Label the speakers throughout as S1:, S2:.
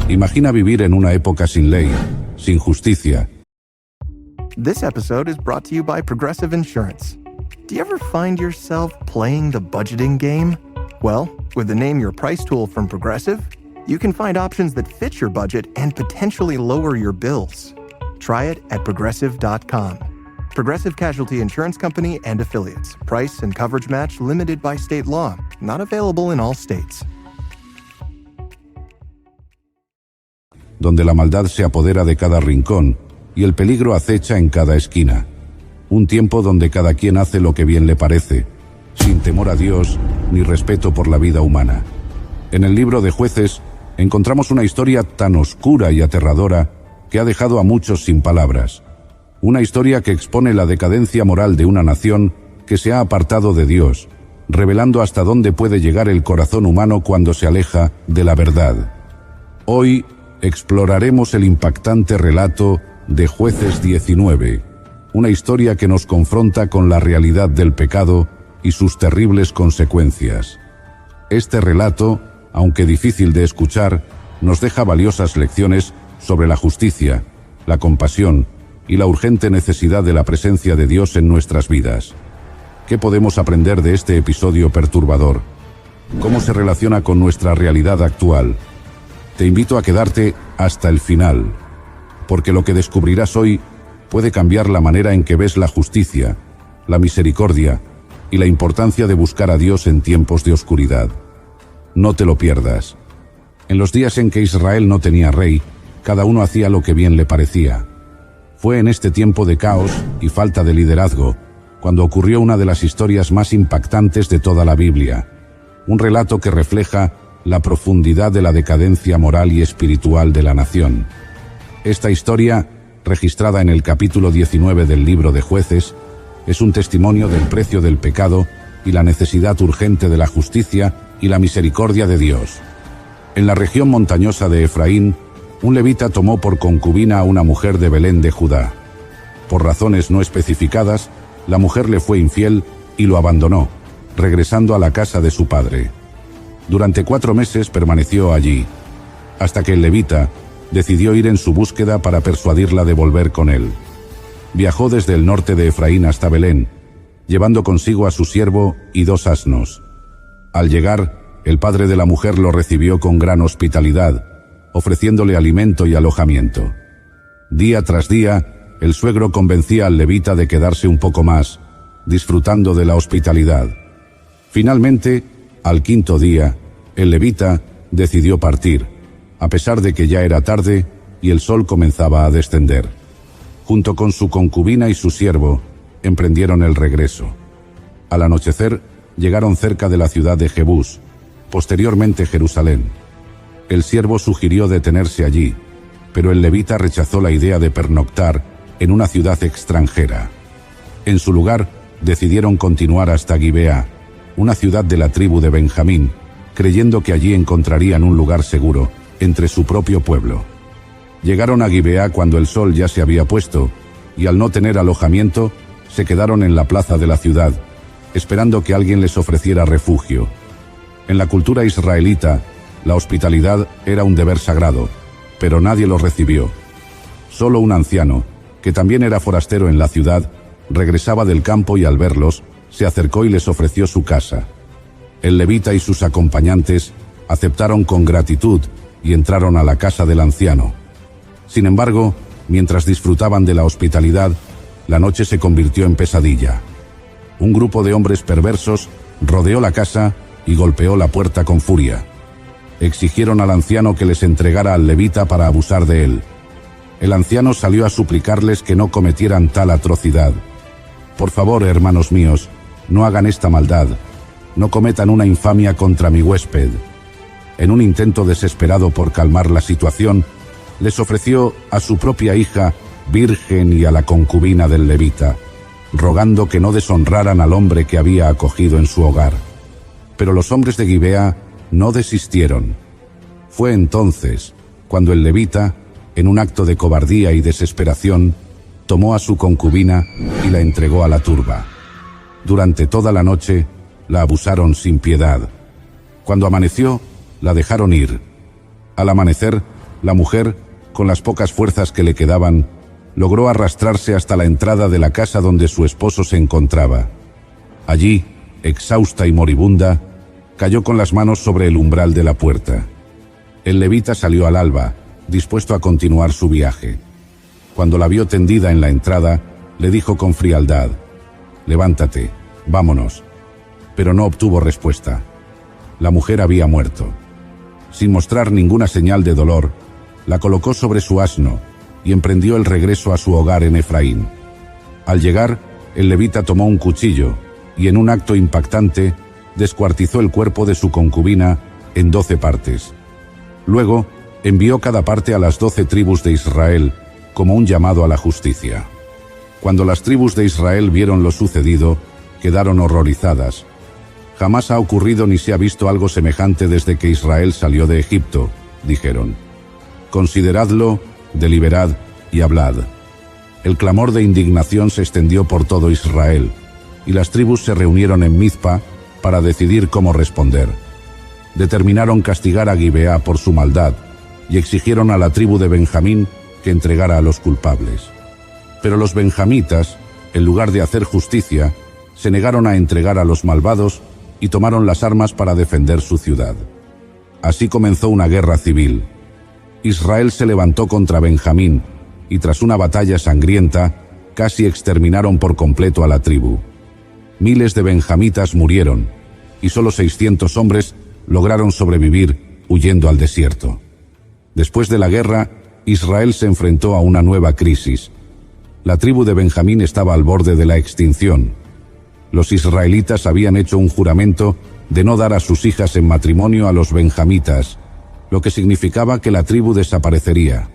S1: Imagina vivir en una época sin ley, sin justicia.
S2: This episode is brought to you by Progressive Insurance. Do you ever find yourself playing the budgeting game? Well, with the Name Your Price tool from Progressive, you can find options that fit your budget and potentially lower your bills. Try it at Progressive.com. Progressive Casualty Insurance Company and Affiliates. Price and coverage match limited by state law. Not available in all states.
S1: Donde la maldad se apodera de cada rincón y el peligro acecha en cada esquina. Un tiempo donde cada quien hace lo que bien le parece, sin temor a Dios ni respeto por la vida humana. En el libro de Jueces encontramos una historia tan oscura y aterradora que ha dejado a muchos sin palabras. Una historia que expone la decadencia moral de una nación que se ha apartado de Dios, revelando hasta dónde puede llegar el corazón humano cuando se aleja de la verdad. Hoy exploraremos el impactante relato de Jueces 19, una historia que nos confronta con la realidad del pecado y sus terribles consecuencias. Este relato, aunque difícil de escuchar, nos deja valiosas lecciones sobre la justicia, la compasión y la urgente necesidad de la presencia de Dios en nuestras vidas. ¿Qué podemos aprender de este episodio perturbador? ¿Cómo se relaciona con nuestra realidad actual? Te invito a quedarte hasta el final, porque lo que descubrirás hoy puede cambiar la manera en que ves la justicia, la misericordia y la importancia de buscar a Dios en tiempos de oscuridad. No te lo pierdas. En los días en que Israel no tenía rey, cada uno hacía lo que bien le parecía. Fue en este tiempo de caos y falta de liderazgo cuando ocurrió una de las historias más impactantes de toda la Biblia, un relato que refleja la profundidad de la decadencia moral y espiritual de la nación. Esta historia, registrada en el capítulo 19 del libro de Jueces, es un testimonio del precio del pecado y la necesidad urgente de la justicia y la misericordia de Dios. En la región montañosa de Efraín, un levita tomó por concubina a una mujer de Belén de Judá. Por razones no especificadas, la mujer le fue infiel y lo abandonó, regresando a la casa de su padre. Durante 4 meses permaneció allí, hasta que el levita decidió ir en su búsqueda para persuadirla de volver con él. Viajó desde el norte de Efraín hasta Belén, llevando consigo a su siervo y 2 asnos. Al llegar, el padre de la mujer lo recibió con gran hospitalidad, ofreciéndole alimento y alojamiento. Día tras día, el suegro convencía al levita de quedarse un poco más, disfrutando de la hospitalidad. Finalmente, al 5.º día, el levita decidió partir, a pesar de que ya era tarde y el sol comenzaba a descender. Junto con su concubina y su siervo, emprendieron el regreso. Al anochecer, llegaron cerca de la ciudad de Jebús, posteriormente Jerusalén. El siervo sugirió detenerse allí, pero el levita rechazó la idea de pernoctar en una ciudad extranjera. En su lugar, decidieron continuar hasta Gibeá, una ciudad de la tribu de Benjamín, creyendo que allí encontrarían un lugar seguro entre su propio pueblo. Llegaron a Gibeá cuando el sol ya se había puesto, y al no tener alojamiento, se quedaron en la plaza de la ciudad, esperando que alguien les ofreciera refugio. En la cultura israelita, la hospitalidad era un deber sagrado, pero nadie lo recibió. Solo un anciano, que también era forastero en la ciudad, regresaba del campo y al verlos, se acercó y les ofreció su casa. El levita y sus acompañantes aceptaron con gratitud y entraron a la casa del anciano. Sin embargo, mientras disfrutaban de la hospitalidad, la noche se convirtió en pesadilla. Un grupo de hombres perversos rodeó la casa y golpeó la puerta con furia. Exigieron al anciano que les entregara al levita para abusar de él. El anciano salió a suplicarles que no cometieran tal atrocidad. Por favor, hermanos míos, no hagan esta maldad, no cometan una infamia contra mi huésped. En un intento desesperado por calmar la situación, les ofreció a su propia hija virgen y a la concubina del levita, rogando que no deshonraran al hombre que había acogido en su hogar. Pero los hombres de Gibeá no desistieron. Fue entonces cuando el levita, en un acto de cobardía y desesperación, tomó a su concubina y la entregó a la turba. Durante toda la noche la abusaron sin piedad. Cuando amaneció, la dejaron ir. Al amanecer, La mujer, con las pocas fuerzas que le quedaban, logró arrastrarse hasta la entrada de la casa donde su esposo se encontraba. Allí, exhausta y moribunda, cayó con las manos sobre el umbral de la puerta. El levita salió al alba, dispuesto a continuar su viaje. Cuando la vio tendida en la entrada, le dijo con frialdad: «Levántate, vámonos». Pero no obtuvo respuesta. La mujer había muerto. Sin mostrar ninguna señal de dolor, la colocó sobre su asno y emprendió el regreso a su hogar en Efraín. Al llegar, el levita tomó un cuchillo y, en un acto impactante, descuartizó el cuerpo de su concubina en 12 partes. Luego, envió cada parte a las 12 tribus de Israel como un llamado a la justicia. Cuando las tribus de Israel vieron lo sucedido, quedaron horrorizadas. «Jamás ha ocurrido ni se ha visto algo semejante desde que Israel salió de Egipto», dijeron. «Consideradlo, deliberad y hablad». El clamor de indignación se extendió por todo Israel, y las tribus se reunieron en Mizpa para decidir cómo responder. Determinaron castigar a Gibeá por su maldad, y exigieron a la tribu de Benjamín que entregara a los culpables. Pero los benjamitas, en lugar de hacer justicia, se negaron a entregar a los malvados y tomaron las armas para defender su ciudad. Así comenzó una guerra civil. Israel se levantó contra Benjamín y, tras una batalla sangrienta, casi exterminaron por completo a la tribu. Miles de benjamitas murieron y solo 600 hombres lograron sobrevivir huyendo al desierto. Después de la guerra, Israel se enfrentó a una nueva crisis. La tribu de Benjamín estaba al borde de la extinción. Los israelitas habían hecho un juramento de no dar a sus hijas en matrimonio a los benjamitas, lo que significaba que la tribu desaparecería.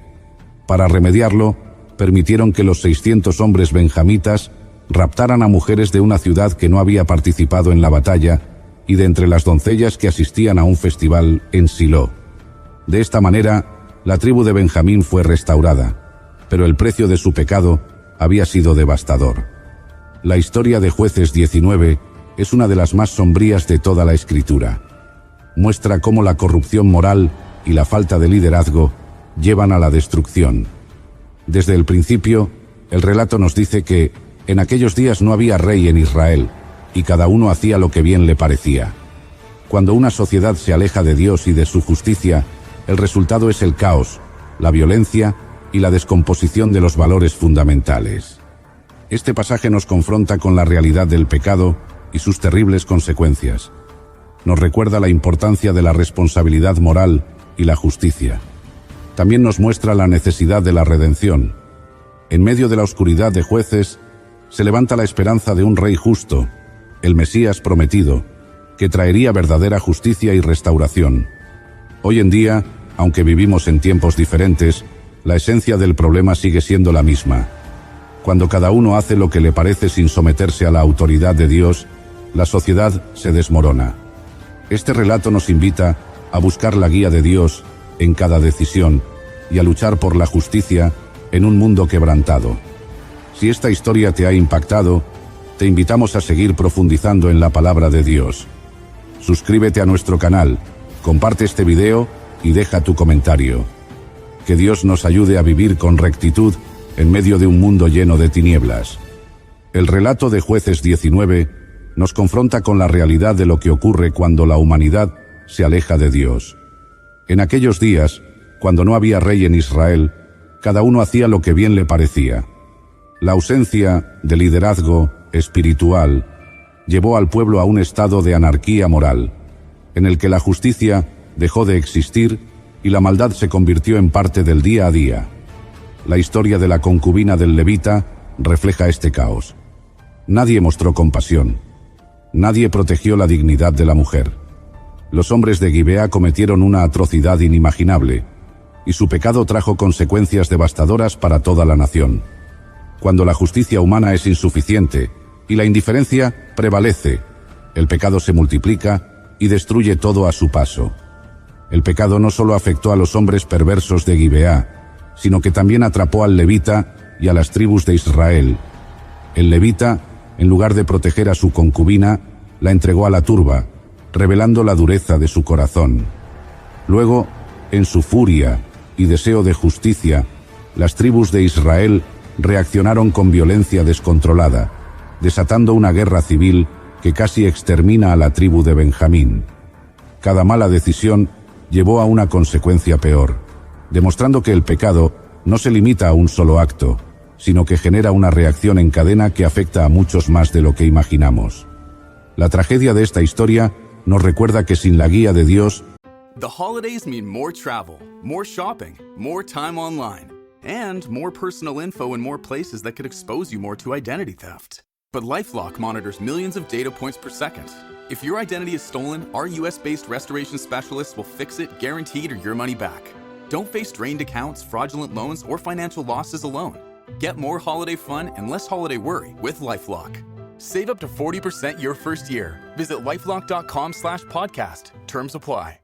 S1: Para remediarlo, permitieron que los 600 hombres benjamitas raptaran a mujeres de una ciudad que no había participado en la batalla y de entre las doncellas que asistían a un festival en Silo. De esta manera, la tribu de Benjamín fue restaurada, pero el precio de su pecado había sido devastador. La historia de Jueces 19 es una de las más sombrías de toda la Escritura. Muestra cómo la corrupción moral y la falta de liderazgo llevan a la destrucción. Desde el principio, el relato nos dice que en aquellos días no había rey en Israel, y cada uno hacía lo que bien le parecía. Cuando una sociedad se aleja de Dios y de su justicia, el resultado es el caos, la violencia y la descomposición de los valores fundamentales. Este pasaje nos confronta con la realidad del pecado y sus terribles consecuencias. Nos recuerda la importancia de la responsabilidad moral y la justicia. También nos muestra la necesidad de la redención. En medio de la oscuridad de Jueces, se levanta la esperanza de un rey justo, el Mesías prometido, que traería verdadera justicia y restauración. Hoy en día, aunque vivimos en tiempos diferentes, la esencia del problema sigue siendo la misma. Cuando cada uno hace lo que le parece sin someterse a la autoridad de Dios, la sociedad se desmorona. Este relato nos invita a buscar la guía de Dios en cada decisión y a luchar por la justicia en un mundo quebrantado. Si esta historia te ha impactado, te invitamos a seguir profundizando en la palabra de Dios. Suscríbete a nuestro canal, comparte este video y deja tu comentario. Que Dios nos ayude a vivir con rectitud en medio de un mundo lleno de tinieblas. El relato de Jueces 19 nos confronta con la realidad de lo que ocurre cuando la humanidad se aleja de Dios. En aquellos días, cuando no había rey en Israel, cada uno hacía lo que bien le parecía. La ausencia de liderazgo espiritual llevó al pueblo a un estado de anarquía moral, en el que la justicia dejó de existir y la maldad se convirtió en parte del día a día. La historia de la concubina del levita refleja este caos. Nadie mostró compasión. Nadie protegió la dignidad de la mujer. Los hombres de Gibeá cometieron una atrocidad inimaginable, y su pecado trajo consecuencias devastadoras para toda la nación. Cuando la justicia humana es insuficiente y la indiferencia prevalece, el pecado se multiplica y destruye todo a su paso. El pecado no solo afectó a los hombres perversos de Gibeá, sino que también atrapó al levita y a las tribus de Israel. El levita, en lugar de proteger a su concubina, la entregó a la turba, revelando la dureza de su corazón. Luego, en su furia y deseo de justicia, las tribus de Israel reaccionaron con violencia descontrolada, desatando una guerra civil que casi extermina a la tribu de Benjamín. Cada mala decisión llevó a una consecuencia peor, demostrando que el pecado no se limita a un solo acto, sino que genera una reacción en cadena que afecta a muchos más de lo que imaginamos. La tragedia de esta historia nos recuerda que sin la guía de Dios,
S3: The holidays mean more travel, more shopping, more time online, and more personal info in more places that could expose you more to identity theft. But LifeLock monitors millions of data points per second. If your identity is stolen, our US-based restoration specialists will fix it, guaranteed, or your money back. Don't face drained accounts, fraudulent loans, or financial losses alone. Get more holiday fun and less holiday worry with LifeLock. Save up to 40% your first year. Visit lifelock.com/podcast. Terms apply.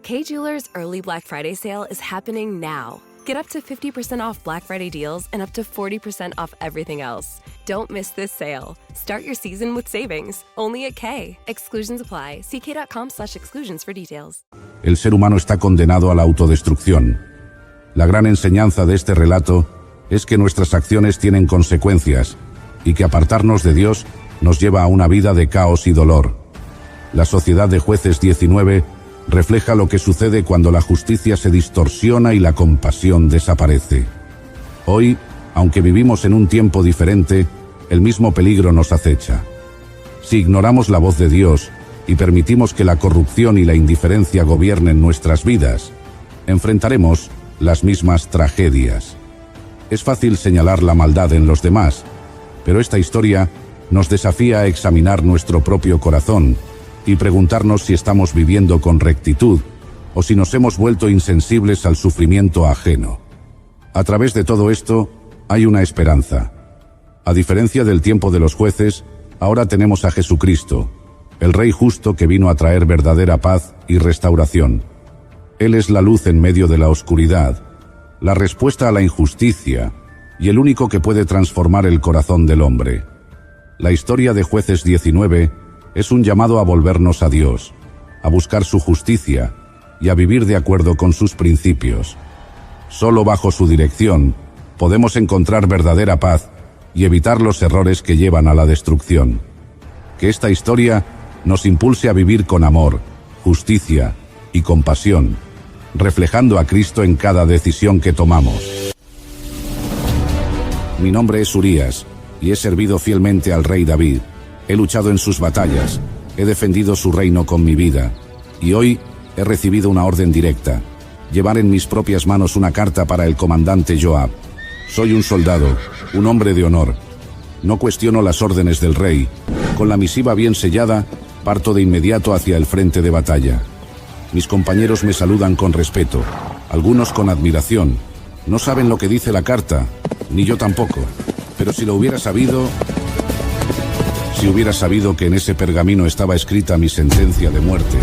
S4: Kay Jewelers Early Black Friday sale is happening now. Get up to 50% off Black Friday deals and up to 40% off everything else. Don't miss this sale. Start your season with savings, only at Kay. Exclusions apply. See kay.com/exclusions for details.
S1: el ser humano está condenado a la autodestrucción. La gran enseñanza de este relato es que nuestras acciones tienen consecuencias y que apartarnos de Dios nos lleva a una vida de caos y dolor. La sociedad de Jueces 19 refleja lo que sucede cuando la justicia se distorsiona y la compasión desaparece. Hoy, aunque vivimos en un tiempo diferente, el mismo peligro nos acecha. Si ignoramos la voz de Dios y permitimos que la corrupción y la indiferencia gobiernen nuestras vidas, enfrentaremos las mismas tragedias. Es fácil señalar la maldad en los demás, pero esta historia nos desafía a examinar nuestro propio corazón y preguntarnos si estamos viviendo con rectitud o si nos hemos vuelto insensibles al sufrimiento ajeno. A través de todo esto, hay una esperanza. A diferencia del tiempo de los jueces, ahora tenemos a Jesucristo, el Rey justo que vino a traer verdadera paz y restauración. Él es la luz en medio de la oscuridad, la respuesta a la injusticia y el único que puede transformar el corazón del hombre. La historia de Jueces 19 es un llamado a volvernos a Dios, a buscar su justicia y a vivir de acuerdo con sus principios. Solo bajo su dirección podemos encontrar verdadera paz y evitar los errores que llevan a la destrucción. Que esta historia nos impulse a vivir con amor, justicia y compasión, reflejando a Cristo en cada decisión que tomamos. Mi nombre es Urías y he servido fielmente al rey David. He luchado en sus batallas, he defendido su reino con mi vida, y hoy he recibido una orden directa: llevar en mis propias manos una carta para el comandante Joab. Soy un soldado, un hombre de honor. No cuestiono las órdenes del rey. Con la misiva bien sellada, parto de inmediato hacia el frente de batalla. Mis compañeros me saludan con respeto, algunos con admiración. No saben lo que dice la carta, ni yo tampoco, pero si lo hubiera sabido... Si hubiera sabido que en ese pergamino estaba escrita mi sentencia de muerte,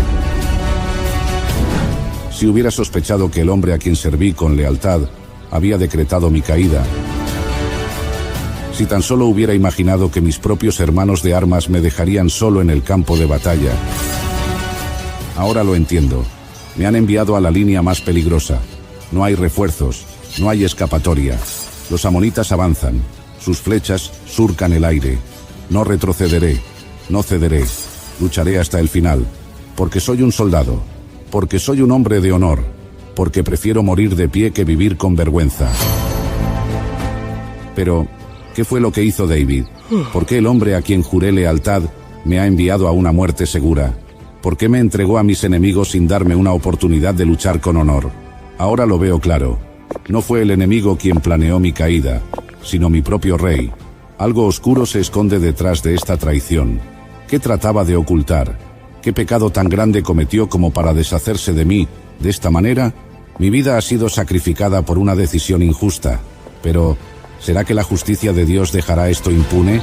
S1: si hubiera sospechado que el hombre a quien serví con lealtad había decretado mi caída, si tan solo hubiera imaginado que mis propios hermanos de armas me dejarían solo en el campo de batalla. Ahora lo entiendo. Me han enviado a la línea más peligrosa. No hay refuerzos, no hay escapatoria. Los amonitas avanzan, sus flechas surcan el aire. No retrocederé, no cederé, lucharé hasta el final, porque soy un soldado, porque soy un hombre de honor, porque prefiero morir de pie que vivir con vergüenza. Pero, ¿qué fue lo que hizo David? ¿Por qué el hombre a quien juré lealtad me ha enviado a una muerte segura? ¿Por qué me entregó a mis enemigos sin darme una oportunidad de luchar con honor? Ahora lo veo claro. No fue el enemigo quien planeó mi caída, sino mi propio rey. Algo oscuro se esconde detrás de esta traición. ¿Qué trataba de ocultar? ¿Qué pecado tan grande cometió como para deshacerse de mí de esta manera? Mi vida ha sido sacrificada por una decisión injusta, pero ¿será que la justicia de Dios dejará esto impune?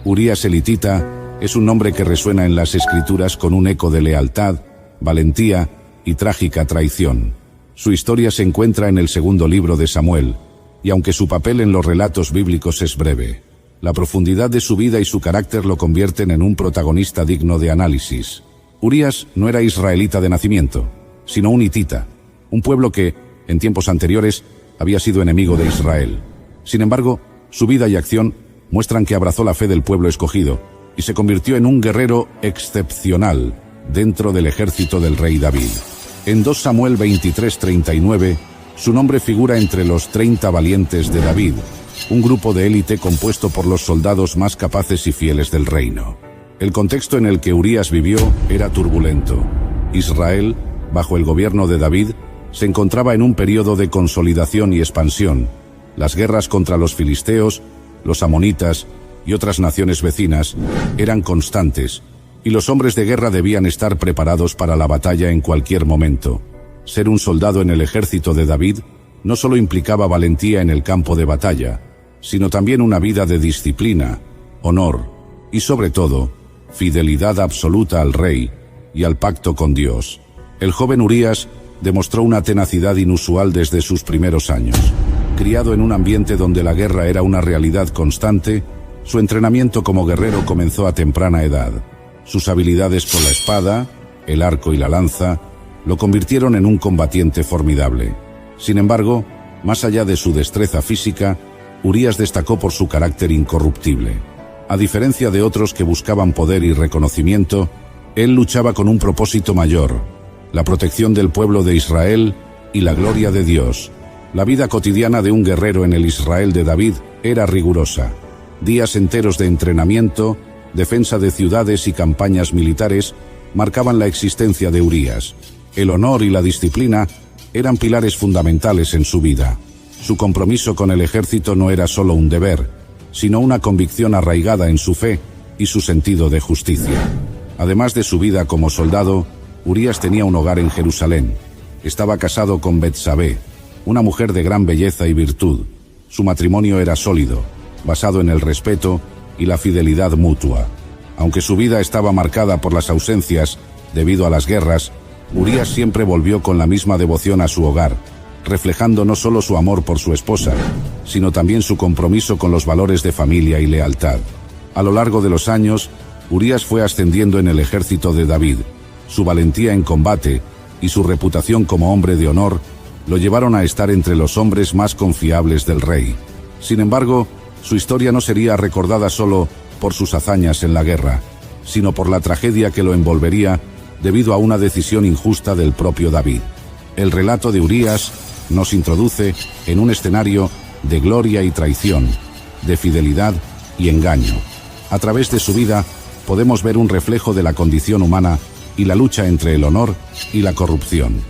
S1: Urías elitita es un nombre que resuena en las Escrituras con un eco de lealtad, valentía y trágica traición. Su historia se encuentra en el segundo libro de Samuel, y aunque su papel en los relatos bíblicos es breve, la profundidad de su vida y su carácter lo convierten en un protagonista digno de análisis. Urías no era israelita de nacimiento, sino un hitita, un pueblo que, en tiempos anteriores, había sido enemigo de Israel. Sin embargo, su vida y acción muestran que abrazó la fe del pueblo escogido y se convirtió en un guerrero excepcional dentro del ejército del rey David. En 2 Samuel 23:39, su nombre figura entre los 30 valientes de David, un grupo de élite compuesto por los soldados más capaces y fieles del reino. El contexto en el que Urías vivió era turbulento. Israel, bajo el gobierno de David, se encontraba en un periodo de consolidación y expansión. Las guerras contra los filisteos, los amonitas y otras naciones vecinas eran constantes, y los hombres de guerra debían estar preparados para la batalla en cualquier momento. Ser un soldado en el ejército de David no solo implicaba valentía en el campo de batalla, sino también una vida de disciplina, honor y, sobre todo, fidelidad absoluta al rey y al pacto con Dios. El joven Urías demostró una tenacidad inusual desde sus primeros años. Criado en un ambiente donde la guerra era una realidad constante, su entrenamiento como guerrero comenzó a temprana edad. Sus habilidades con la espada, el arco y la lanza lo convirtieron en un combatiente formidable. Sin embargo, más allá de su destreza física, Urías destacó por su carácter incorruptible. A diferencia de otros que buscaban poder y reconocimiento, él luchaba con un propósito mayor: la protección del pueblo de Israel y la gloria de Dios. La vida cotidiana de un guerrero en el Israel de David era rigurosa. Días enteros de entrenamiento, defensa de ciudades y campañas militares marcaban la existencia de Urías. El honor y la disciplina eran pilares fundamentales en su vida. Su compromiso con el ejército no era solo un deber, sino una convicción arraigada en su fe y su sentido de justicia. Además de su vida como soldado, Urías tenía un hogar en Jerusalén. Estaba casado con Betsabé, una mujer de gran belleza y virtud. Su matrimonio era sólido, basado en el respeto y la fidelidad mutua. Aunque su vida estaba marcada por las ausencias debido a las guerras, Urías siempre volvió con la misma devoción a su hogar, reflejando no solo su amor por su esposa, sino también su compromiso con los valores de familia y lealtad. A lo largo de los años, Urías fue ascendiendo en el ejército de David. Su valentía en combate y su reputación como hombre de honor lo llevaron a estar entre los hombres más confiables del rey. Sin embargo, su historia no sería recordada solo por sus hazañas en la guerra, sino por la tragedia que lo envolvería debido a una decisión injusta del propio David. El relato de Urías nos introduce en un escenario de gloria y traición, de fidelidad y engaño. A través de su vida podemos ver un reflejo de la condición humana y la lucha entre el honor y la corrupción.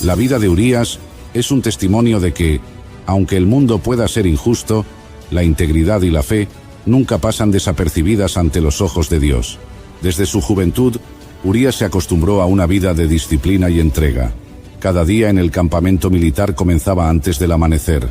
S1: La vida de Urías es un testimonio de que, aunque el mundo pueda ser injusto, la integridad y la fe nunca pasan desapercibidas ante los ojos de Dios. Desde su juventud, Urías se acostumbró a una vida de disciplina y entrega. Cada día en el campamento militar comenzaba antes del amanecer.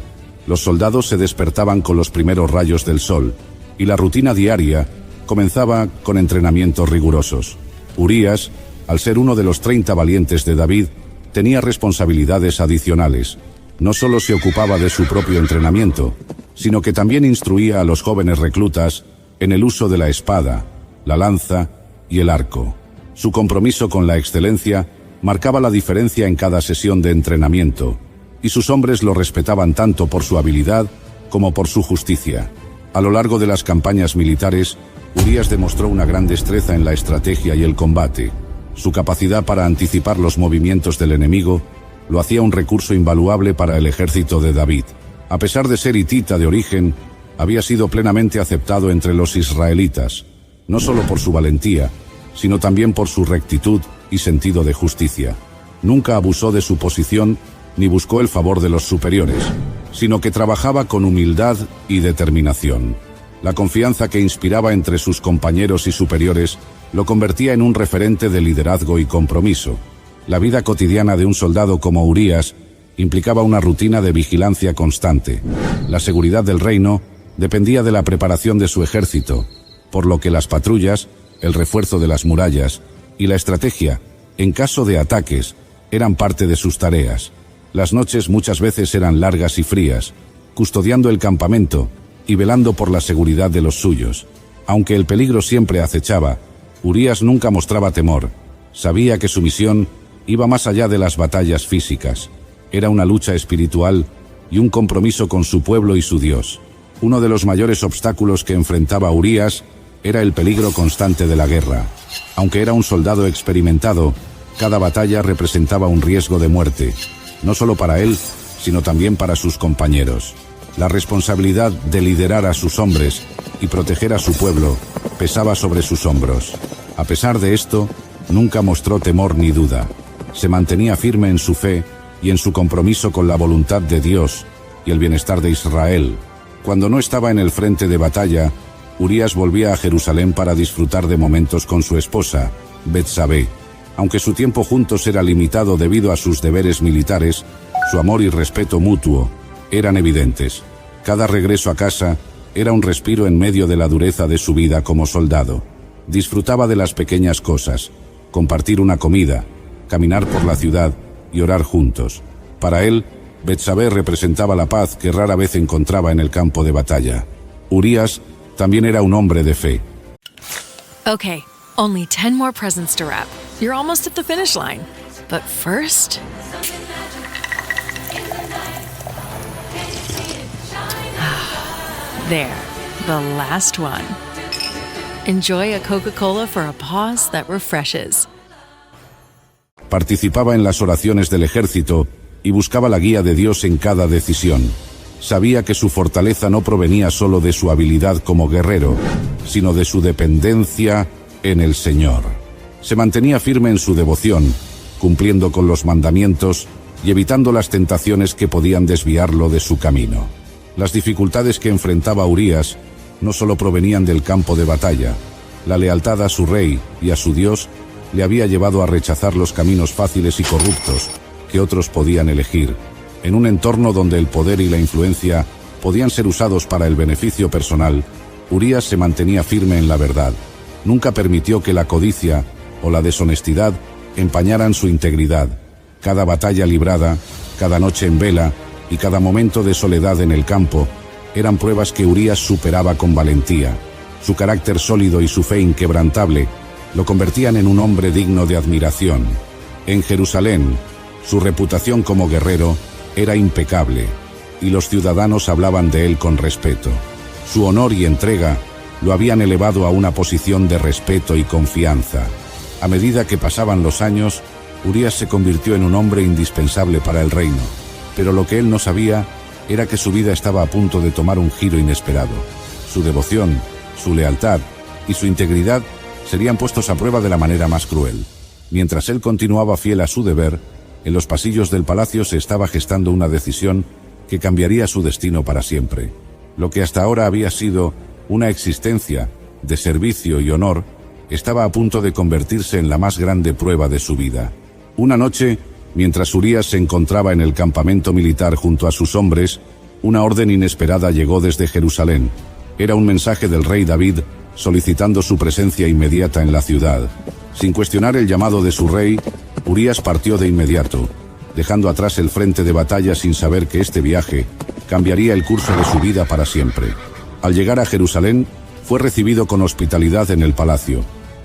S1: Los soldados se despertaban con los primeros rayos del sol, y la rutina diaria comenzaba con entrenamientos rigurosos. Urías, al ser uno de los 30 valientes de David, tenía responsabilidades adicionales. No solo se ocupaba de su propio entrenamiento, sino que también instruía a los jóvenes reclutas en el uso de la espada, la lanza y el arco. Su compromiso con la excelencia marcaba la diferencia en cada sesión de entrenamiento, y sus hombres lo respetaban tanto por su habilidad como por su justicia. A lo largo de las campañas militares, Urías demostró una gran destreza en la estrategia y el combate. Su capacidad para anticipar los movimientos del enemigo lo hacía un recurso invaluable para el ejército de David. A pesar de ser hitita de origen, había sido plenamente aceptado entre los israelitas, no solo por su valentía, sino también por su rectitud y sentido de justicia. Nunca abusó de su posición ni buscó el favor de los superiores, sino que trabajaba con humildad y determinación. La confianza que inspiraba entre sus compañeros y superiores lo convertía en un referente de liderazgo y compromiso. La vida cotidiana de un soldado como Urías implicaba una rutina de vigilancia constante. La seguridad del reino dependía de la preparación de su ejército, por lo que las patrullas, el refuerzo de las murallas y la estrategia, en caso de ataques, eran parte de sus tareas. Las noches muchas veces eran largas y frías, custodiando el campamento y velando por la seguridad de los suyos. Aunque el peligro siempre acechaba, Urías nunca mostraba temor, Sabía que su misión iba más allá de las batallas físicas. Era una lucha espiritual y un compromiso con su pueblo y su Dios. Uno de los mayores obstáculos que enfrentaba Urías era el peligro constante de la guerra. Aunque era un soldado experimentado, cada batalla representaba un riesgo de muerte, no solo para él, sino también para sus compañeros. La responsabilidad de liderar a sus hombres y proteger a su pueblo pesaba sobre sus hombros. A pesar de esto, nunca mostró temor ni duda. Se mantenía firme en su fe y en su compromiso con la voluntad de Dios y el bienestar de Israel. Cuando no estaba en el frente de batalla, Urías volvía a Jerusalén para disfrutar de momentos con su esposa, Betsabé. Aunque su tiempo juntos era limitado debido a sus deberes militares, su amor y respeto mutuo eran evidentes. Cada regreso a casa era un respiro en medio de la dureza de su vida como soldado. Disfrutaba de las pequeñas cosas, compartir una comida, caminar por la ciudad y orar juntos. Para él, Betsabé representaba la paz que rara vez encontraba en el campo de batalla. Urías también era un hombre de fe.
S5: Okay, only 10 more presents to wrap. You're almost at the finish line. But first... There, the last one. Enjoy a Coca-Cola for a pause that refreshes.
S1: Participaba en las oraciones del ejército y buscaba la guía de Dios en cada decisión. Sabía que su fortaleza no provenía solo de su habilidad como guerrero, sino de su dependencia en el Señor. Se mantenía firme en su devoción, cumpliendo con los mandamientos y evitando las tentaciones que podían desviarlo de su camino. Las dificultades que enfrentaba Urías no solo provenían del campo de batalla. La lealtad a su rey y a su Dios le había llevado a rechazar los caminos fáciles y corruptos que otros podían elegir. En un entorno donde el poder y la influencia podían ser usados para el beneficio personal, Urías se mantenía firme en la verdad. Nunca permitió que la codicia o la deshonestidad empañaran su integridad. Cada batalla librada, cada noche en vela y cada momento de soledad en el campo eran pruebas que Urías superaba con valentía. Su carácter sólido y su fe inquebrantable lo convertían en un hombre digno de admiración. En Jerusalén, su reputación como guerrero era impecable, y los ciudadanos hablaban de él con respeto. Su honor y entrega lo habían elevado a una posición de respeto y confianza. A medida que pasaban los años, Urías se convirtió en un hombre indispensable para el reino, pero lo que él no sabía era que su vida estaba a punto de tomar un giro inesperado. Su devoción, su lealtad y su integridad serían puestos a prueba de la manera más cruel. Mientras él continuaba fiel a su deber, en los pasillos del palacio se estaba gestando una decisión que cambiaría su destino para siempre. Lo que hasta ahora había sido una existencia de servicio y honor, estaba a punto de convertirse en la más grande prueba de su vida. Una noche, mientras Urías se encontraba en el campamento militar junto a sus hombres, una orden inesperada llegó desde Jerusalén. Era un mensaje del rey David solicitando su presencia inmediata en la ciudad. Sin cuestionar el llamado de su rey, Urías partió de inmediato, dejando atrás el frente de batalla sin saber que este viaje cambiaría el curso de su vida para siempre. Al llegar a Jerusalén, fue recibido con hospitalidad en el palacio.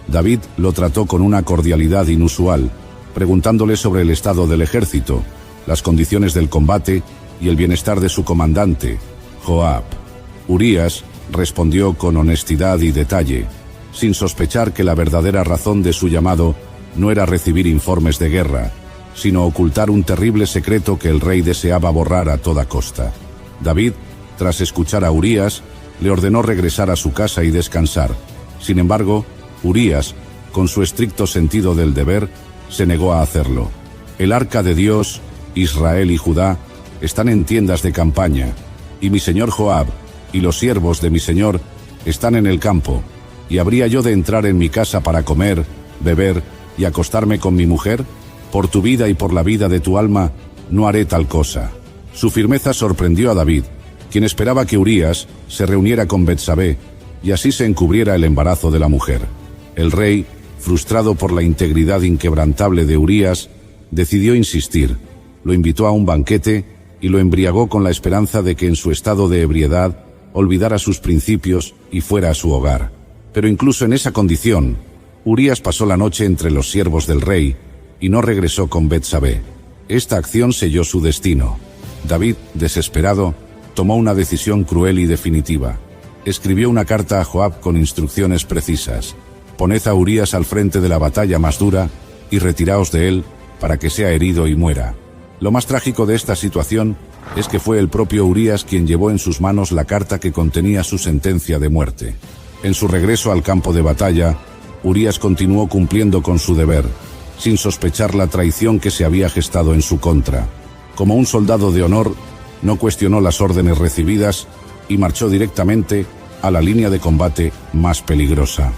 S1: David lo trató con una cordialidad inusual, preguntándole sobre el estado del ejército, las condiciones del combate y el bienestar de su comandante, Joab. Urías respondió con honestidad y detalle, sin sospechar que la verdadera razón de su llamado no era recibir informes de guerra, sino ocultar un terrible secreto que el rey deseaba borrar a toda costa. David, tras escuchar a Urías, le ordenó regresar a su casa y descansar. Sin embargo, Urías, con su estricto sentido del deber, se negó a hacerlo. El arca de Dios, Israel y Judá están en tiendas de campaña, y mi señor Joab y los siervos de mi señor están en el campo, ¿y habría yo de entrar en mi casa para comer, beber y acostarme con mi mujer? Por tu vida y por la vida de tu alma, no haré tal cosa. Su firmeza sorprendió a David, quien esperaba que Urías se reuniera con Betsabé y así se encubriera el embarazo de la mujer. El rey, frustrado por la integridad inquebrantable de Urías, decidió insistir. Lo invitó a un banquete y lo embriagó con la esperanza de que en su estado de ebriedad olvidara sus principios y fuera a su hogar. Pero incluso en esa condición, Urías pasó la noche entre los siervos del rey y no regresó con Betsabé. Esta acción selló su destino. David, desesperado, tomó una decisión cruel y definitiva. Escribió una carta a Joab con instrucciones precisas. Poned a Urías al frente de la batalla más dura y retiraos de él para que sea herido y muera. Lo más trágico de esta situación es que fue el propio Urías quien llevó en sus manos la carta que contenía su sentencia de muerte. En su regreso al campo de batalla, Urías continuó cumpliendo con su deber, sin sospechar la traición que se había gestado en su contra. Como un soldado de honor, no cuestionó las órdenes recibidas y marchó directamente a la línea de combate más peligrosa.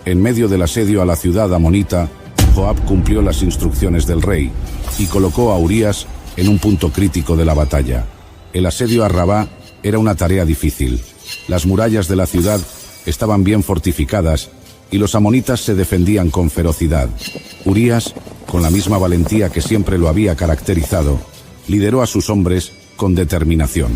S1: En medio del asedio a la ciudad amonita, Joab cumplió las instrucciones del rey y colocó a Urías en un punto crítico de la batalla. El asedio a Rabá era una tarea difícil. Las murallas de la ciudad estaban bien fortificadas y los amonitas se defendían con ferocidad. Urías, con la misma valentía que siempre lo había caracterizado, lideró a sus hombres con determinación.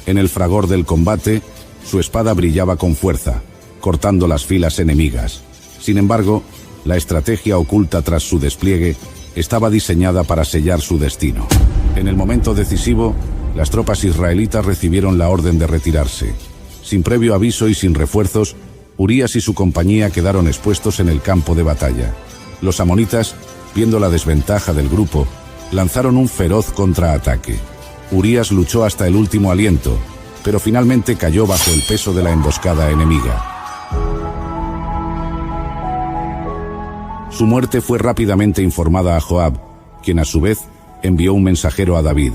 S1: En el fragor del combate, su espada brillaba con fuerza, cortando las filas enemigas. Sin embargo, la estrategia oculta tras su despliegue estaba diseñada para sellar su destino. En el momento decisivo, las tropas israelitas recibieron la orden de retirarse. Sin previo aviso y sin refuerzos, Urías y su compañía quedaron expuestos en el campo de batalla. Los amonitas, viendo la desventaja del grupo, lanzaron un feroz contraataque. Urías luchó hasta el último aliento, pero finalmente cayó bajo el peso de la emboscada enemiga. Su muerte fue rápidamente informada a Joab, quien a su vez envió un mensajero a David.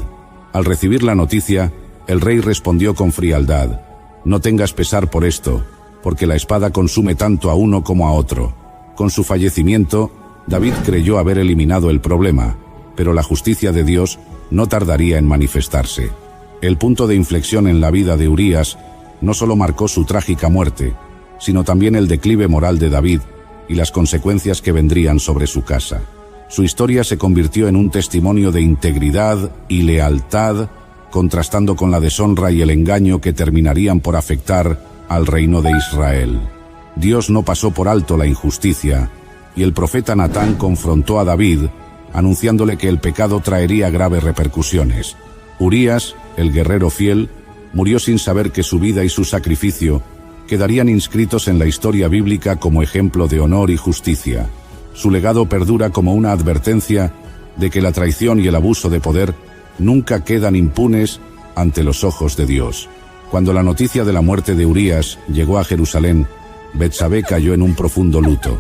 S1: Al recibir la noticia, el rey respondió con frialdad: «No tengas pesar por esto, porque la espada consume tanto a uno como a otro». Con su fallecimiento, David creyó haber eliminado el problema, pero la justicia de Dios no tardaría en manifestarse. El punto de inflexión en la vida de Urías no solo marcó su trágica muerte, sino también el declive moral de David y las consecuencias que vendrían sobre su casa. Su historia se convirtió en un testimonio de integridad y lealtad, contrastando con la deshonra y el engaño que terminarían por afectar al reino de Israel. Dios no pasó por alto la injusticia, y el profeta Natán confrontó a David, anunciándole que el pecado traería graves repercusiones. Urías, el guerrero fiel, murió sin saber que su vida y su sacrificio quedarían inscritos en la historia bíblica como ejemplo de honor y justicia. Su legado perdura como una advertencia de que la traición y el abuso de poder nunca quedan impunes ante los ojos de Dios. Cuando la noticia de la muerte de Urías llegó a Jerusalén, Betsabé cayó en un profundo luto.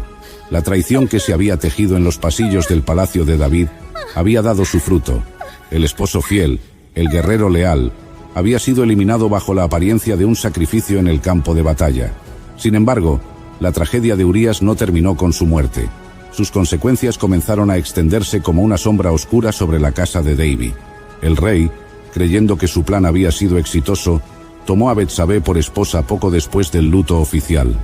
S1: La traición que se había tejido en los pasillos del palacio de David había dado su fruto. El esposo fiel, el guerrero leal, había sido eliminado bajo la apariencia de un sacrificio en el campo de batalla. Sin embargo, la tragedia de Urías no terminó con su muerte. Sus consecuencias comenzaron a extenderse como una sombra oscura sobre la casa de David. El rey, creyendo que su plan había sido exitoso, tomó a Betsabé por esposa poco después del luto oficial.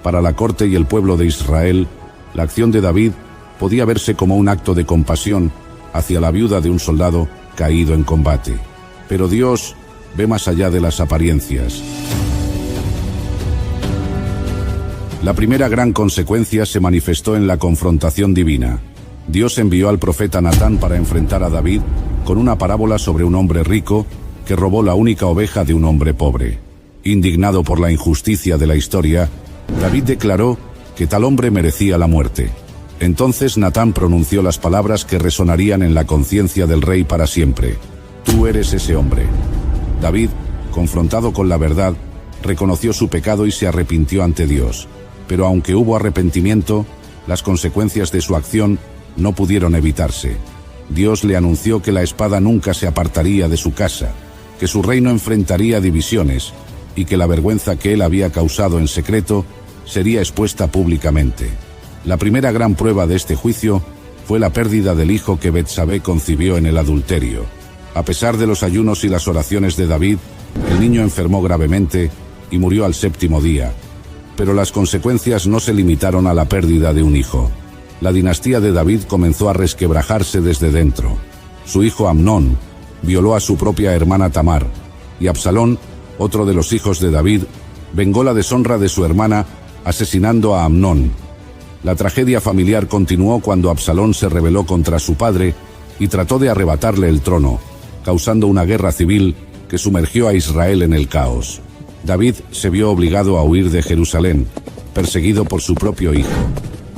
S1: Para la corte y el pueblo de Israel, la acción de David podía verse como un acto de compasión hacia la viuda de un soldado caído en combate. Pero Dios ve más allá de las apariencias. La primera gran consecuencia se manifestó en la confrontación divina. Dios envió al profeta Natán para enfrentar a David con una parábola sobre un hombre rico que robó la única oveja de un hombre pobre. Indignado por la injusticia de la historia, David declaró que tal hombre merecía la muerte. Entonces Natán pronunció las palabras que resonarían en la conciencia del rey para siempre: «Tú eres ese hombre». David, confrontado con la verdad, reconoció su pecado y se arrepintió ante Dios. Pero aunque hubo arrepentimiento, las consecuencias de su acción no pudieron evitarse. Dios le anunció que la espada nunca se apartaría de su casa, que su reino enfrentaría divisiones y que la vergüenza que él había causado en secreto sería expuesta públicamente. La primera gran prueba de este juicio fue la pérdida del hijo que Betsabé concibió en el adulterio. A pesar de los ayunos y las oraciones de David, el niño enfermó gravemente y murió al 7º día. Pero las consecuencias no se limitaron a la pérdida de un hijo. La dinastía de David comenzó a resquebrajarse desde dentro. Su hijo Amnón violó a su propia hermana Tamar, y Absalón, otro de los hijos de David, vengó la deshonra de su hermana asesinando a Amnón. La tragedia familiar continuó cuando Absalón se rebeló contra su padre y trató de arrebatarle el trono, causando una guerra civil que sumergió a Israel en el caos. David se vio obligado a huir de Jerusalén, perseguido por su propio hijo.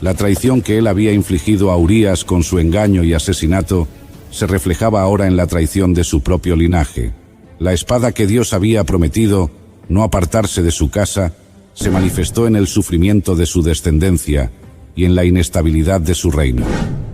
S1: La traición que él había infligido a Urías con su engaño y asesinato se reflejaba ahora en la traición de su propio linaje. La espada que Dios había prometido no apartarse de su casa se manifestó en el sufrimiento de su descendencia y en la inestabilidad de su reino.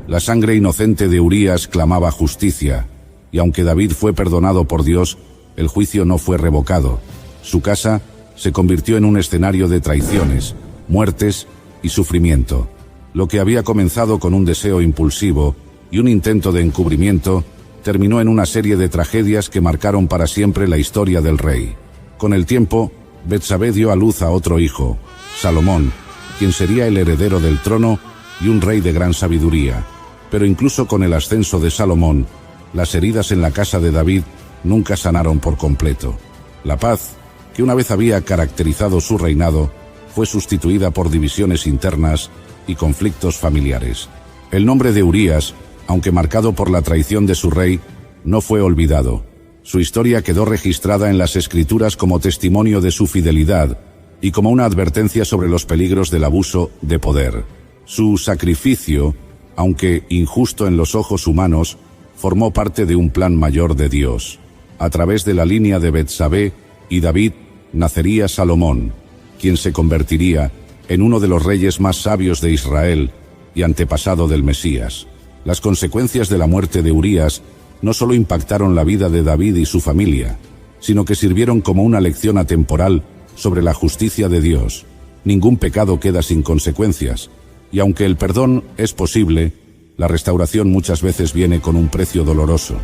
S1: La sangre inocente de Urías clamaba justicia, y aunque David fue perdonado por Dios, el juicio no fue revocado. Su casa se convirtió en un escenario de traiciones, muertes y sufrimiento. Lo que había comenzado con un deseo impulsivo y un intento de encubrimiento, terminó en una serie de tragedias que marcaron para siempre la historia del rey. Con el tiempo, Betsabé dio a luz a otro hijo, Salomón, quien sería el heredero del trono y un rey de gran sabiduría. Pero incluso con el ascenso de Salomón, las heridas en la casa de David nunca sanaron por completo. La paz, que una vez había caracterizado su reinado, fue sustituida por divisiones internas y conflictos familiares. El nombre de Urías, aunque marcado por la traición de su rey, no fue olvidado. Su historia quedó registrada en las Escrituras como testimonio de su fidelidad y como una advertencia sobre los peligros del abuso de poder. Su sacrificio, aunque injusto en los ojos humanos, formó parte de un plan mayor de Dios. A través de la línea de Betsabé y David nacería Salomón, quien se convertiría en uno de los reyes más sabios de Israel y antepasado del Mesías. Las consecuencias de la muerte de Urías no solo impactaron la vida de David y su familia, sino que sirvieron como una lección atemporal sobre la justicia de Dios. Ningún pecado queda sin consecuencias, y aunque el perdón es posible, la restauración muchas veces viene con un precio doloroso.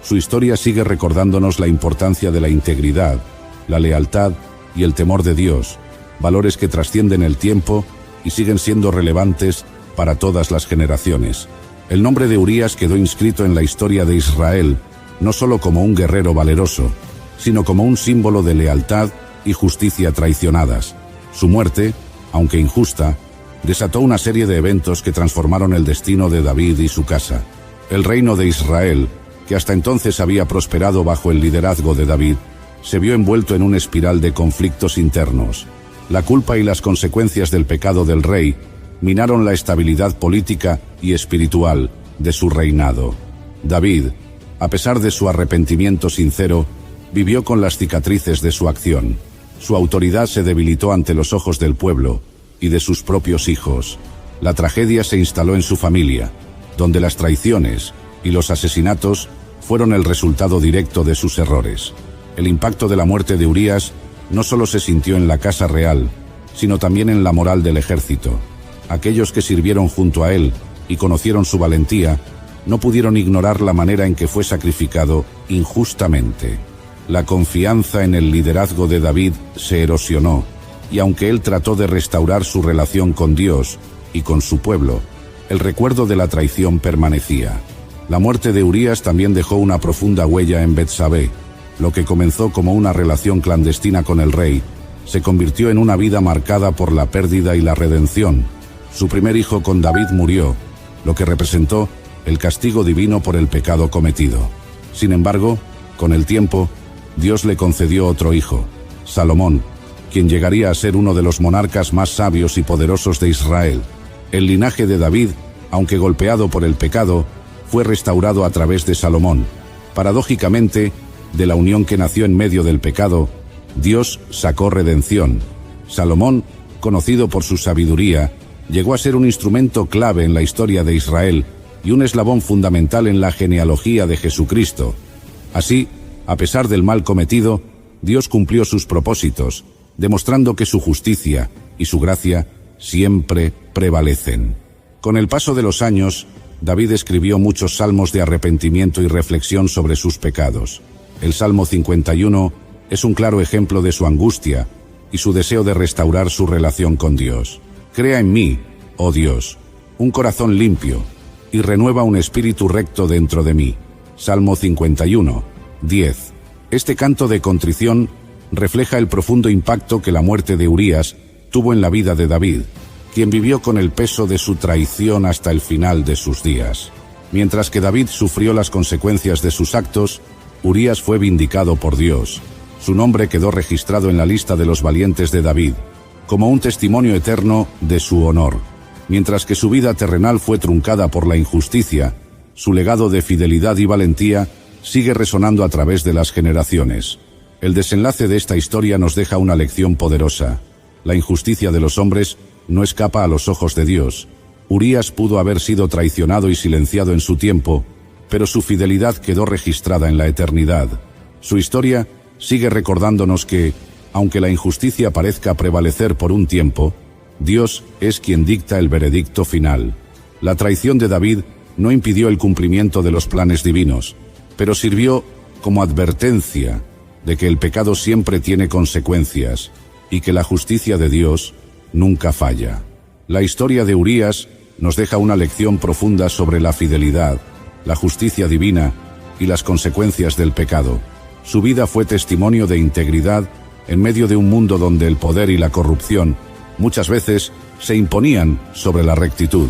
S1: Su historia sigue recordándonos la importancia de la integridad, la lealtad y el temor de Dios, valores que trascienden el tiempo y siguen siendo relevantes para todas las generaciones. El nombre de Urías quedó inscrito en la historia de Israel, no solo como un guerrero valeroso, sino como un símbolo de lealtad y justicia traicionadas. Su muerte, aunque injusta, desató una serie de eventos que transformaron el destino de David y su casa. El reino de Israel, que hasta entonces había prosperado bajo el liderazgo de David, se vio envuelto en una espiral de conflictos internos. La culpa y las consecuencias del pecado del rey minaron la estabilidad política y espiritual de su reinado. David, a pesar de su arrepentimiento sincero, vivió con las cicatrices de su acción. Su autoridad se debilitó ante los ojos del pueblo y de sus propios hijos. La tragedia se instaló en su familia, donde las traiciones y los asesinatos fueron el resultado directo de sus errores. El impacto de la muerte de Urías no solo se sintió en la casa real, sino también en la moral del ejército. Aquellos que sirvieron junto a él y conocieron su valentía, no pudieron ignorar la manera en que fue sacrificado injustamente. La confianza en el liderazgo de David se erosionó, y aunque él trató de restaurar su relación con Dios y con su pueblo, el recuerdo de la traición permanecía. La muerte de Urías también dejó una profunda huella en Betsabé. Lo que comenzó como una relación clandestina con el rey, se convirtió en una vida marcada por la pérdida y la redención. Su primer hijo con David murió, lo que representó el castigo divino por el pecado cometido. Sin embargo, con el tiempo, Dios le concedió otro hijo, Salomón, quien llegaría a ser uno de los monarcas más sabios y poderosos de Israel. El linaje de David, aunque golpeado por el pecado, fue restaurado a través de Salomón. Paradójicamente, de la unión que nació en medio del pecado, Dios sacó redención. Salomón, conocido por su sabiduría, llegó a ser un instrumento clave en la historia de Israel y un eslabón fundamental en la genealogía de Jesucristo. Así, a pesar del mal cometido, Dios cumplió sus propósitos, demostrando que su justicia y su gracia siempre prevalecen. Con el paso de los años, David escribió muchos salmos de arrepentimiento y reflexión sobre sus pecados. El Salmo 51 es un claro ejemplo de su angustia y su deseo de restaurar su relación con Dios. Crea en mí, oh Dios, un corazón limpio, y renueva un espíritu recto dentro de mí. Salmo 51, 10. Este canto de contrición refleja el profundo impacto que la muerte de Urías tuvo en la vida de David. quien vivió con el peso de su traición hasta el final de sus días. Mientras que David sufrió las consecuencias de sus actos, Urías fue vindicado por Dios. Su nombre quedó registrado en la lista de los valientes de David, como un testimonio eterno de su honor. Mientras que su vida terrenal fue truncada por la injusticia, su legado de fidelidad y valentía sigue resonando a través de las generaciones. El desenlace de esta historia nos deja una lección poderosa. La injusticia de los hombres no escapa a los ojos de Dios. Urías pudo haber sido traicionado y silenciado en su tiempo, pero su fidelidad quedó registrada en la eternidad. Su historia sigue recordándonos que, aunque la injusticia parezca prevalecer por un tiempo, Dios es quien dicta el veredicto final. La traición de David no impidió el cumplimiento de los planes divinos, pero sirvió como advertencia de que el pecado siempre tiene consecuencias y que la justicia de Dios nunca falla. La historia de Urías nos deja una lección profunda sobre la fidelidad, la justicia divina y las consecuencias del pecado. Su vida fue testimonio de integridad en medio de un mundo donde el poder y la corrupción muchas veces se imponían sobre la rectitud.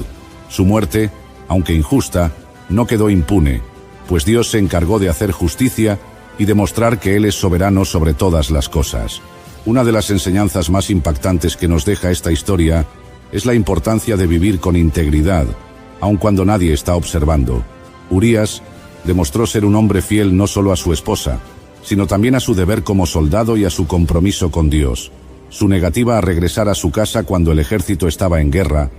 S1: Su muerte, aunque injusta, no quedó impune, pues Dios se encargó de hacer justicia y demostrar que Él es soberano sobre todas las cosas. Una de las enseñanzas más impactantes que nos deja esta historia es la importancia de vivir con integridad, aun cuando nadie está observando. Urías demostró ser un hombre fiel no solo a su esposa, sino también a su deber como soldado y a su compromiso con Dios. Su negativa a regresar a su casa cuando el ejército estaba en guerra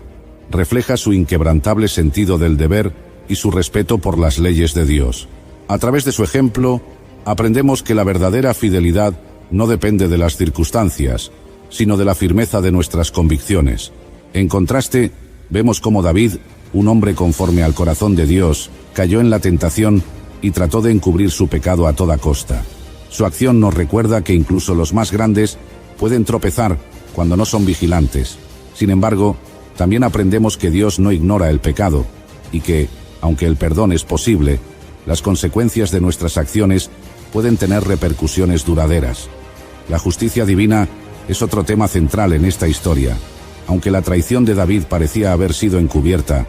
S1: refleja su inquebrantable sentido del deber y su respeto por las leyes de Dios. A través de su ejemplo, aprendemos que la verdadera fidelidad no depende de las circunstancias, sino de la firmeza de nuestras convicciones. En contraste, vemos cómo David, un hombre conforme al corazón de Dios, cayó en la tentación y trató de encubrir su pecado a toda costa. Su acción nos recuerda que incluso los más grandes pueden tropezar cuando no son vigilantes. Sin embargo, también aprendemos que Dios no ignora el pecado y que, aunque el perdón es posible, las consecuencias de nuestras acciones pueden tener repercusiones duraderas. La justicia divina es otro tema central en esta historia. Aunque la traición de David parecía haber sido encubierta,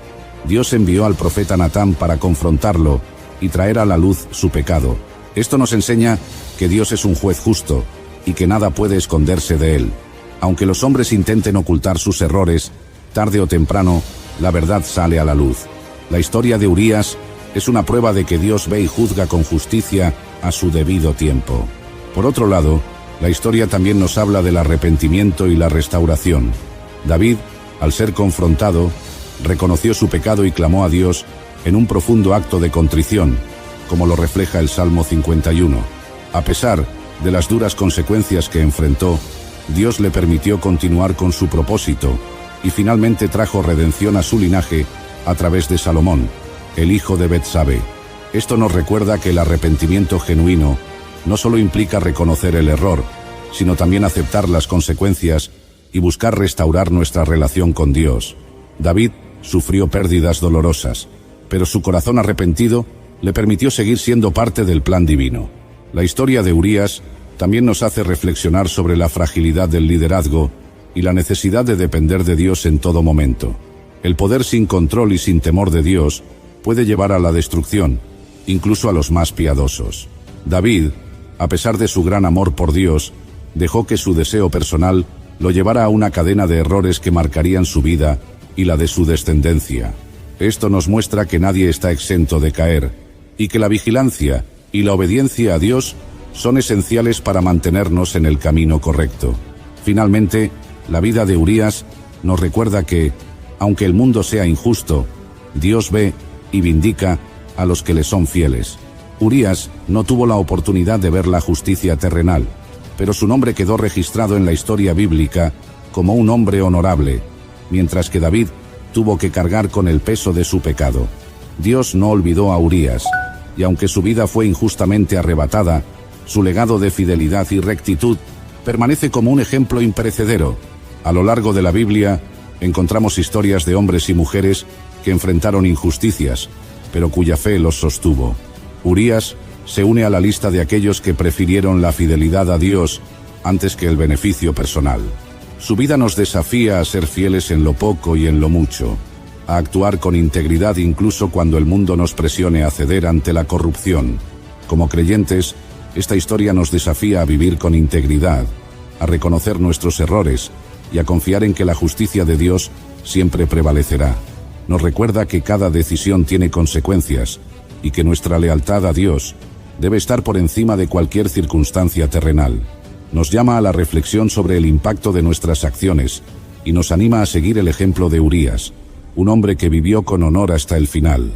S1: Dios envió al profeta Natán para confrontarlo y traer a la luz su pecado. Esto nos enseña que Dios es un juez justo y que nada puede esconderse de él. Aunque los hombres intenten ocultar sus errores, tarde o temprano, la verdad sale a la luz. La historia de Urías es una prueba de que Dios ve y juzga con justicia a su debido tiempo. Por otro lado, la historia también nos habla del arrepentimiento y la restauración. David, al ser confrontado, reconoció su pecado y clamó a Dios en un profundo acto de contrición, como lo refleja el Salmo 51. A pesar de las duras consecuencias que enfrentó, Dios le permitió continuar con su propósito y finalmente trajo redención a su linaje a través de Salomón, el hijo de Betsabe. Esto nos recuerda que el arrepentimiento genuino no solo implica reconocer el error, sino también aceptar las consecuencias y buscar restaurar nuestra relación con Dios. David sufrió pérdidas dolorosas, pero su corazón arrepentido le permitió seguir siendo parte del plan divino. La historia de Urías también nos hace reflexionar sobre la fragilidad del liderazgo y la necesidad de depender de Dios en todo momento. El poder sin control y sin temor de Dios puede llevar a la destrucción, incluso a los más piadosos. David, a pesar de su gran amor por Dios, dejó que su deseo personal lo llevara a una cadena de errores que marcarían su vida y la de su descendencia. Esto nos muestra que nadie está exento de caer, y que la vigilancia y la obediencia a Dios son esenciales para mantenernos en el camino correcto. Finalmente, la vida de Urías nos recuerda que, aunque el mundo sea injusto, Dios ve y vindica a los que le son fieles. Urías no tuvo la oportunidad de ver la justicia terrenal, pero su nombre quedó registrado en la historia bíblica como un hombre honorable, mientras que David tuvo que cargar con el peso de su pecado. Dios no olvidó a Urías, y aunque su vida fue injustamente arrebatada, su legado de fidelidad y rectitud permanece como un ejemplo imperecedero. A lo largo de la Biblia encontramos historias de hombres y mujeres que enfrentaron injusticias, pero cuya fe los sostuvo. Urías se une a la lista de aquellos que prefirieron la fidelidad a Dios antes que el beneficio personal. Su vida nos desafía a ser fieles en lo poco y en lo mucho, a actuar con integridad incluso cuando el mundo nos presione a ceder ante la corrupción. Como creyentes, esta historia nos desafía a vivir con integridad, a reconocer nuestros errores y a confiar en que la justicia de Dios siempre prevalecerá. Nos recuerda que cada decisión tiene consecuencias y que nuestra lealtad a Dios debe estar por encima de cualquier circunstancia terrenal. Nos llama a la reflexión sobre el impacto de nuestras acciones y nos anima a seguir el ejemplo de Urías, un hombre que vivió con honor hasta el final.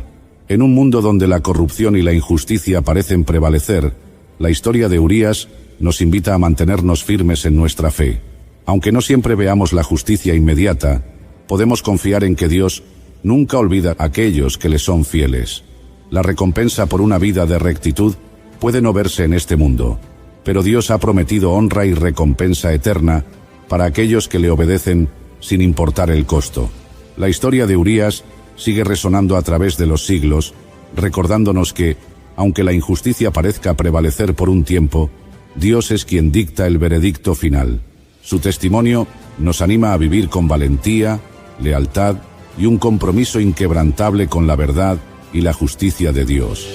S1: En un mundo donde la corrupción y la injusticia parecen prevalecer, la historia de Urías nos invita a mantenernos firmes en nuestra fe. Aunque no siempre veamos la justicia inmediata, podemos confiar en que Dios nunca olvida a aquellos que le son fieles. La recompensa por una vida de rectitud puede no verse en este mundo, pero Dios ha prometido honra y recompensa eterna para aquellos que le obedecen sin importar el costo. La historia de Urías sigue resonando a través de los siglos, recordándonos que, aunque la injusticia parezca prevalecer por un tiempo, Dios es quien dicta el veredicto final. Su testimonio nos anima a vivir con valentía, lealtad y un compromiso inquebrantable con la verdad y la justicia de Dios.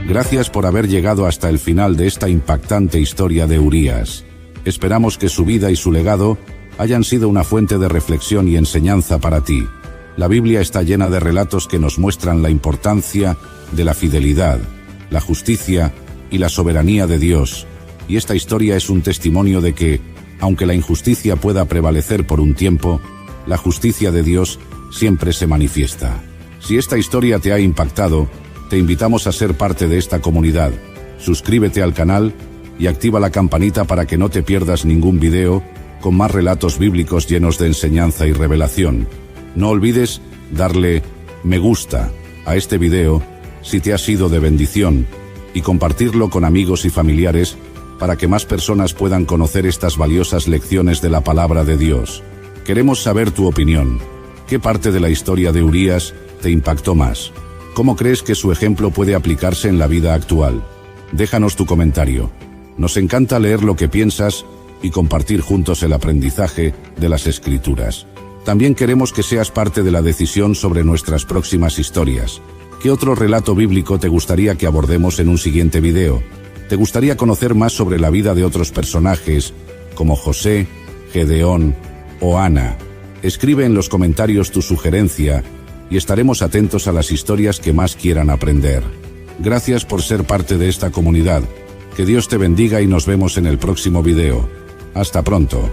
S1: Gracias por haber llegado hasta el final de esta impactante historia de Urías. Esperamos que su vida y su legado hayan sido una fuente de reflexión y enseñanza para ti. La Biblia está llena de relatos que nos muestran la importancia de la fidelidad, la justicia y la soberanía de Dios, y esta historia es un testimonio de que, aunque la injusticia pueda prevalecer por un tiempo, la justicia de Dios siempre se manifiesta. Si esta historia te ha impactado, te invitamos a ser parte de esta comunidad. Suscríbete al canal y activa la campanita para que no te pierdas ningún video con más relatos bíblicos llenos de enseñanza y revelación. No olvides darle me gusta a este video si te ha sido de bendición y compartirlo con amigos y familiares para que más personas puedan conocer estas valiosas lecciones de la palabra de Dios. Queremos saber tu opinión. ¿Qué parte de la historia de Urías te impactó más? ¿Cómo crees que su ejemplo puede aplicarse en la vida actual? Déjanos tu comentario. Nos encanta leer lo que piensas y compartir juntos el aprendizaje de las Escrituras. También queremos que seas parte de la decisión sobre nuestras próximas historias. ¿Qué otro relato bíblico te gustaría que abordemos en un siguiente video? ¿Te gustaría conocer más sobre la vida de otros personajes, como José, Gedeón o Ana? Escribe en los comentarios tu sugerencia y estaremos atentos a las historias que más quieran aprender. Gracias por ser parte de esta comunidad. Que Dios te bendiga y nos vemos en el próximo video. Hasta pronto.